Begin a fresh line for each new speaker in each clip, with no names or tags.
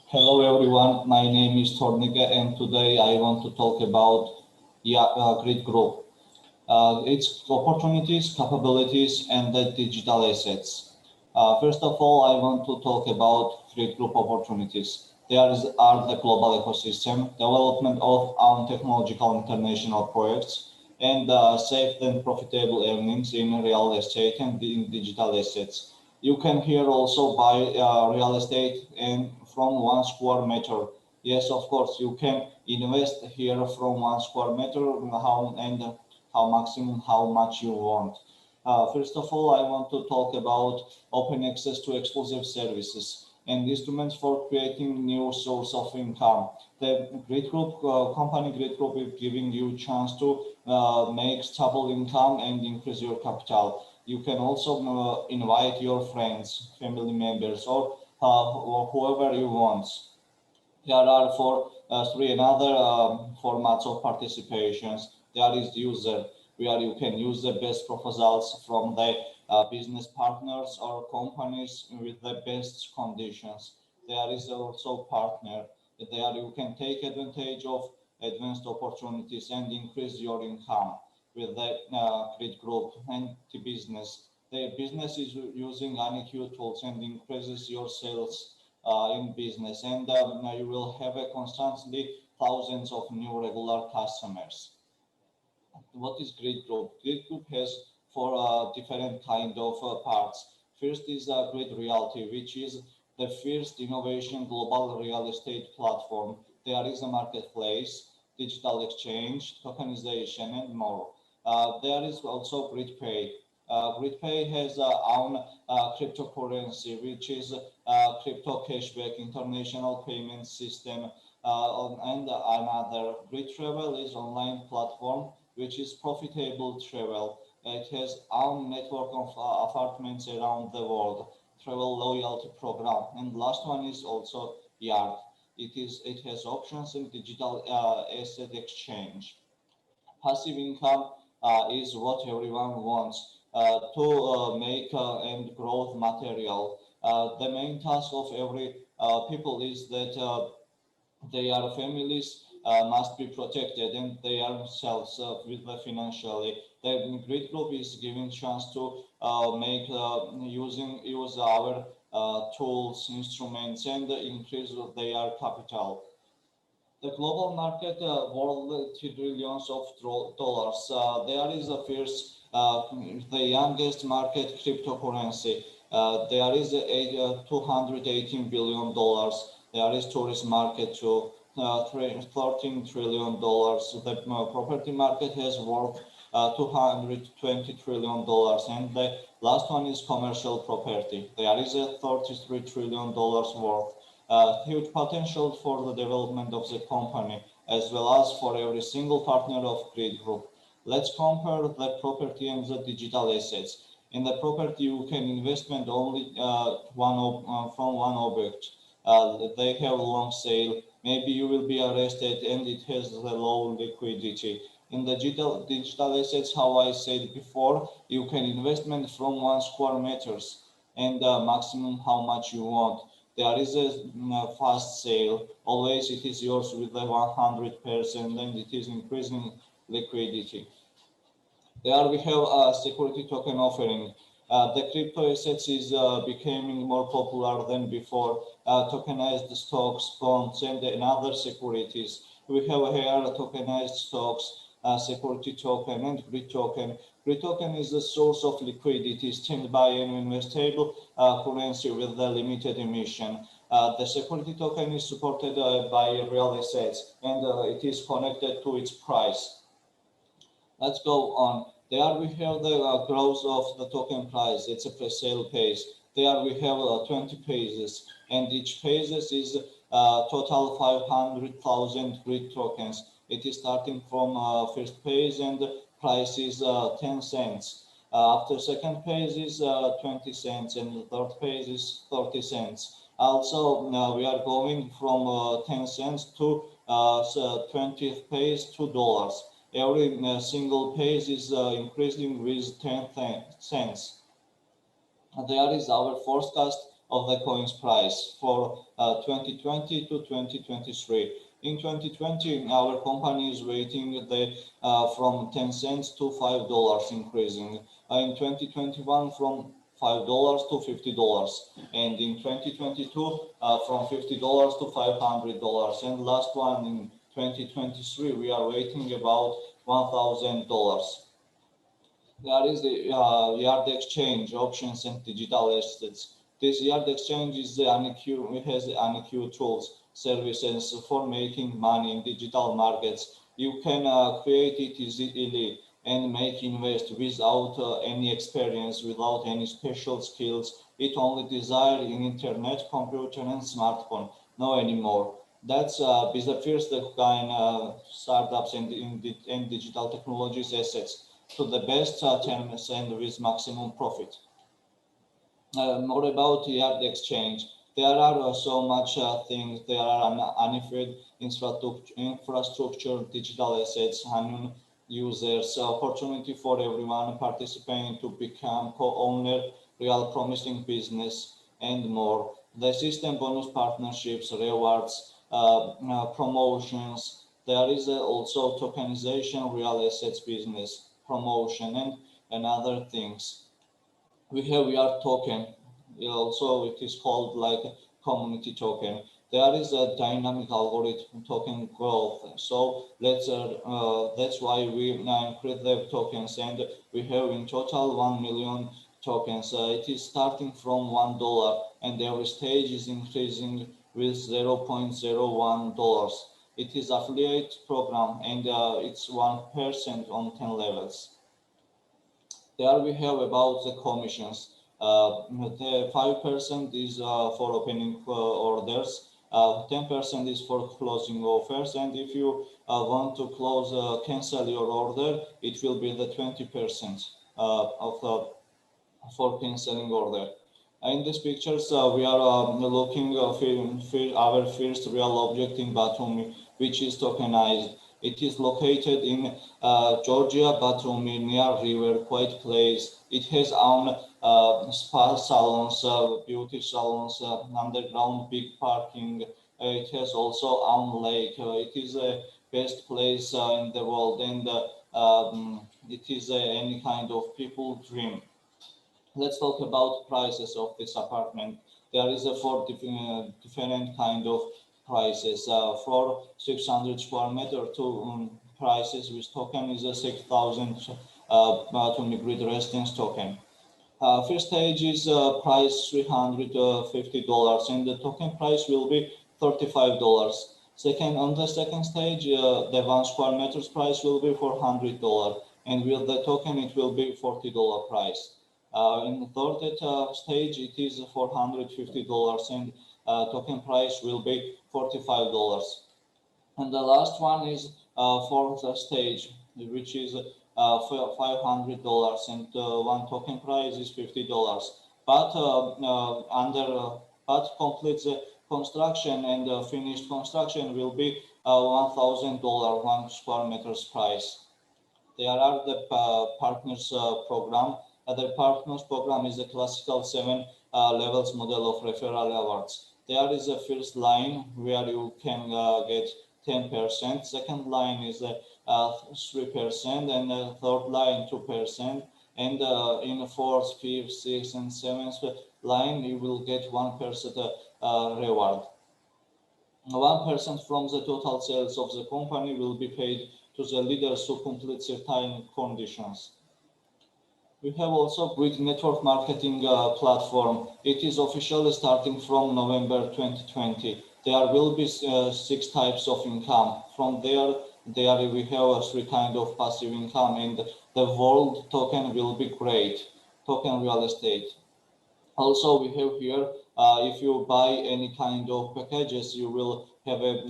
Hello everyone, my name is Tornika and today I want to talk about Grid Group. Its opportunities, capabilities, and the digital assets. First of all, I want to talk about Grid Group opportunities. Are the global ecosystem, development of own technological international projects, and safe and profitable earnings in real estate and in digital assets. You can here also buy real estate and from 1 square meter. Yes, of course, you can invest here from 1 square meter how maximum how much you want. First of all, I want to talk about open access to exclusive services and instruments for creating new source of income. The Grid Group company Grid Group is giving you chance to make stable income and increase your capital. You can also invite your friends, family members, or whoever you want. There are three another formats of participations. There is user, where you can use the best proposals from the business partners or companies with the best conditions. There is also partner. There you can take advantage of advanced opportunities and increase your income with the Grid Group and the business. The business is using AnyQ tools and increases your sales in business, and you will have a constantly thousands of new regular customers. What is Grid Group? Grid Group has four different kind of parts. First is Grid Realty, which is the first innovation global real estate platform. There is a marketplace, digital exchange, tokenization, and more. There is also GridPay. GridPay has own cryptocurrency, which is crypto cashback international payment system, and another. Grid Travel is online platform which is profitable travel. It has own network of apartments around the world, travel loyalty program, and last one is also Yard. It has options in digital asset exchange. Passive income is what everyone wants to make and growth material. The main task of every people is that their families must be protected and they themselves with the financially. The Grid Group is giving chance to make use our tools, instruments, and increase their capital. The global market worth trillions of dollars. There is a first, the youngest market cryptocurrency. There is $218 billion. There is tourist market to $13 trillion. The property market has worth $220 trillion. And the last one is commercial property. There is a $33 trillion worth. Huge potential for the development of the company, as well as for every single partner of Grid Group. Let's compare the property and the digital assets. In the property, you can investment only from one object. They have long sale. Maybe you will be arrested, and it has the low liquidity. In the digital assets, how I said before, you can investment from 1 square meters and maximum how much you want. There is a fast sale. Always it is yours with the 100%, and it is increasing liquidity. There we have a security token offering. The crypto assets is becoming more popular than before. Tokenized stocks, bonds, and other securities. We have here tokenized stocks, security token, and Grid token. Grid token is the source of liquidity, stand by an investable currency with the limited emission. The security token is supported by real assets, and it is connected to its price. Let's go on. There we have the growth of the token price. It's a pre-sale page. There we have 20 pages, and each page is total 500,000 Grid tokens. It is starting from first page, and the price is 10 cents. After second page is 20 cents, and the third page is 30 cents. Also, we are going from 10 cents to 20th page $2. Every single page is increasing with 10 cents. There is our forecast of the coin's price for 2020 to 2023. In 2020, our company is rating from 10 cents to $5 increasing. In 2021, from $5 to $50, and in 2022, from $50 to $500. And last one in 2023, we are waiting about $1,000. There is the yard exchange options and digital assets. This yard exchange is the it has Aniki tools, services for making money in digital markets. You can create it easily and make invest without any experience, without any special skills. It only desire in internet, computer, and smartphone. No anymore. That's the first kind startups and digital technologies assets to the best terms and with maximum profit. More about yard exchange. There are so much things. There are unifed infrastructure, digital assets, and users, opportunity for everyone participating to become co-owner, real promising business, and more. The system bonus partnerships, rewards, promotions. There is also tokenization, real assets business, promotion, and other things. We are token. Also, it is called like a community token. There is a dynamic algorithm token growth. So that's why we create the tokens, and we have in total 1 million tokens. It is starting from $1, and every stage is increasing with $0.01. It is affiliate program, and it's 1% on 10 levels. There we have about the commissions. The 5% is for opening orders, 10% is for closing offers, and if you want to cancel your order, it will be the 20% for canceling order. In these pictures, we are looking for our first real object in Batumi, which is tokenized. It is located in Georgia, Batumi, near river, quiet place. It has own spa salons, beauty salons, underground big parking. It has also own lake. It is the best place in the world, and it is any kind of people dream. Let's talk about prices of this apartment. There is a four different kind of prices. For 600 square meter to prices with token is a 6,000 Batumi grid residence token. First stage is price $350, and the token price will be $35. On the second stage, the 1 square meters price will be $400, and with the token it will be $40 price. In the third stage, it is $450, and token price will be $45. And the last one is fourth stage, which is $500, and one token price is $50. But complete the construction and finished construction will be $1,000 1 square meters price. There are the partners program. The partners program is a classical 7 levels model of referral awards. There is a first line where you can get 10%. Second line is 3%, and third line 2%. And in the fourth, fifth, sixth, and seventh line, you will get 1% reward. 1% from the total sales of the company will be paid to the leaders who complete certain conditions. We have also Grid Network Marketing platform. It is officially starting from November 2020. There will be 6 types of income. From there we have 3 kind of passive income, and the world token will be great. Token real estate. Also, we have here, if you buy any kind of packages, you will have a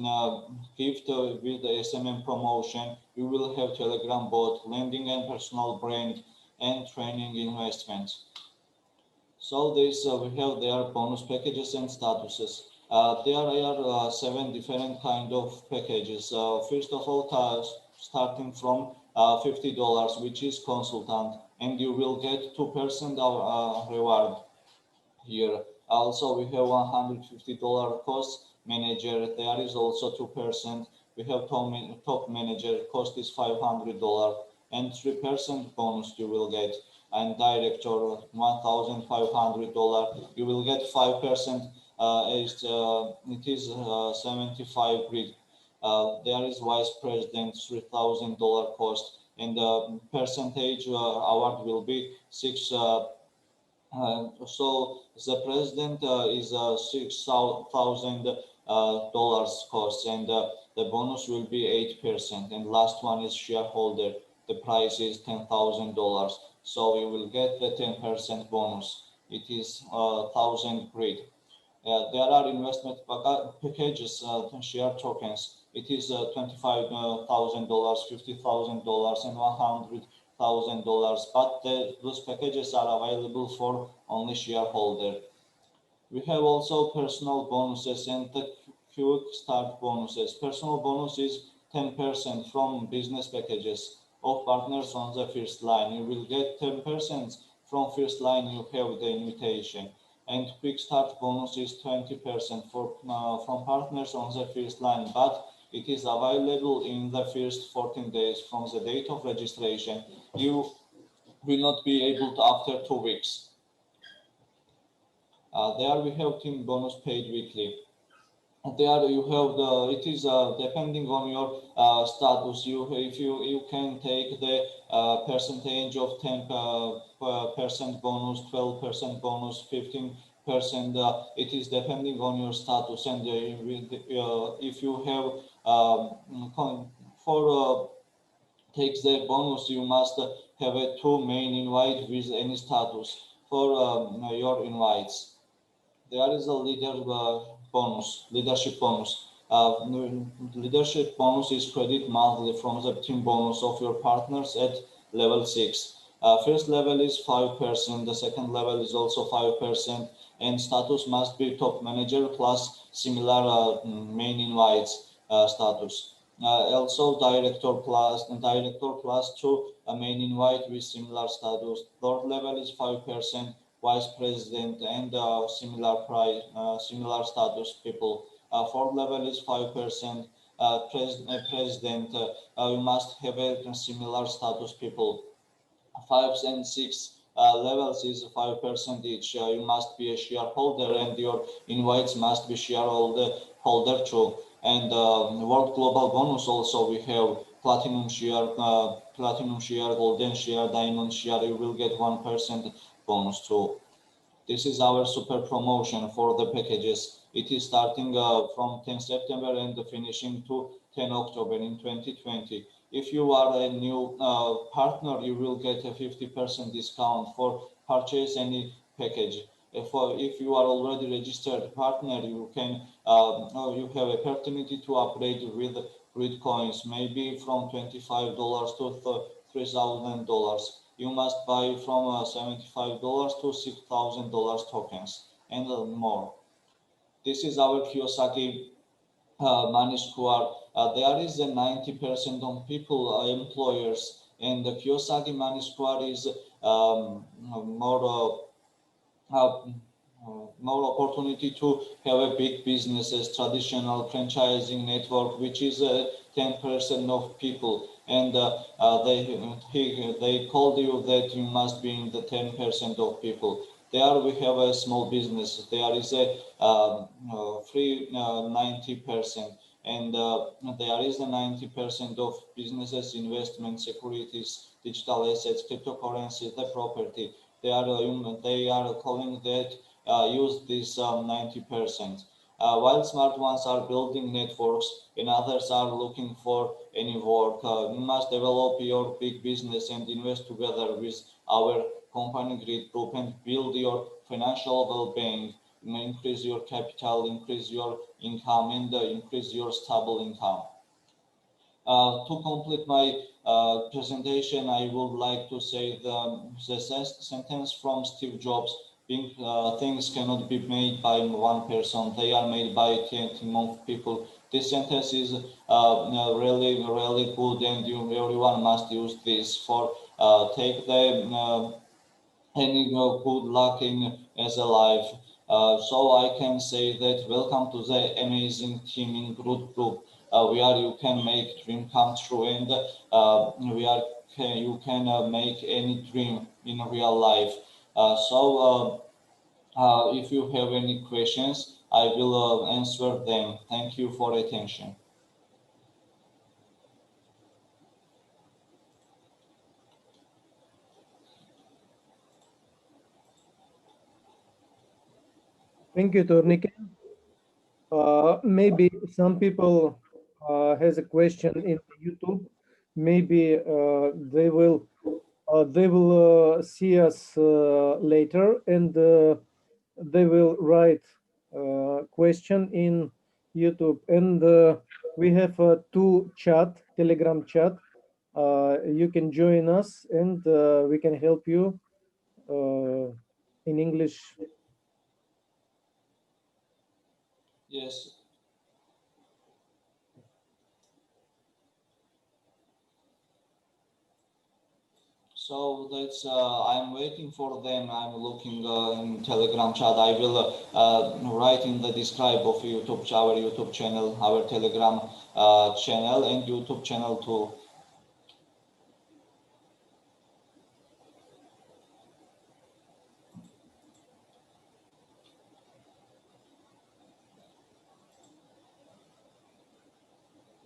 gift with the SMM promotion. You will have Telegram bot, lending and personal brand, and training investments. So this we have their bonus packages and statuses. There are 7 different kind of packages. First of all, starting from $50, which is consultant, and you will get 2% of reward here. Also, we have $150 cost manager. There is also 2%. We have top manager cost is $500 and 3% bonus you will get. And director $1,500. You will get 5%. It is 75 grid. There is vice president $3,000 cost, and the percentage award will be 6. So the president is $6,000 cost, and the bonus will be 8%. And last one is shareholder. The price is $10,000. So you will get the 10% bonus. It is 1,000 grid. There are investment packages, share tokens. It is $25,000, $50,000, and $100,000. But those packages are available for only shareholder. We have also personal bonuses and the quick start bonuses. Personal bonus is 10% from business packages of partners on the first line. You will get 10% from first line. You have the invitation. And quick start bonus is 20% from partners on the first line, but it is available in the first 14 days from the date of registration. You will not be able to after 2 weeks. There we have team bonus paid weekly. There you have it is depending on your status. If you can take the percentage of 10% bonus, 12% bonus, 15%. It is depending on your status, and if you have takes the bonus, you must have a 2 main invite with any status for your invites. There is a leadership bonus. Leadership bonus is credit monthly from the team bonus of your partners at level 6. First level is 5%. The second level is also 5%, and status must be top manager plus similar main invites status. Also director plus 2 main invite with similar status. Third level is 5%. Vice president and similar status people. Fourth level is 5%. President, you must have a similar status people. 5 and 6 levels is 5% each. You must be a shareholder, and your invites must be shareholder too. And World Global Bonus also we have platinum share, golden share, diamond share. You will get 1% bonus too. This is our super promotion for the packages. It is starting from 10 September and finishing to 10 October in 2020. If you are a new partner, you will get a 50% discount for purchase any package. If you are already registered partner, you can you have a opportunity to upgrade with grid coins, maybe from $25 to $3,000. You must buy from $75 to $6,000 tokens and more. This is our Kiyosaki money square. There is a 90% on people, employers, and the Kiyosaki money square is more opportunity to have a big businesses, traditional franchising network, which is 10% of people, and they told you that you must be in the 10% of people. There we have a small business. There is a free 90%, and there is a 90% of businesses, investment, securities, digital assets, cryptocurrency, the property. They are calling that use this 90%. While smart ones are building networks and others are looking for any work, you must develop your big business and invest together with our company Grid Group and build your financial well-being, increase your capital, increase your income, and increase your stable income. To complete my presentation, I would like to say the sentence from Steve Jobs: things cannot be made by one person. They are made by a team of people This sentence is really, really good, and everyone must use this for take the any good luck in as a life. So I can say that welcome to the amazing team in Groot Group, where you can make dream come true, and where you can make any dream in real life. If you have any questions, I will answer them. Thank you for attention.
Thank you, Tornike. Maybe some people has a question in YouTube. Maybe they will see us later, and they will write question in YouTube. And we have two Telegram chat. You can join us, and we can help you in English.
Yes. So that's I'm waiting for them. I'm looking in Telegram chat. I will write in the describe of our YouTube channel, our Telegram channel, and YouTube channel too.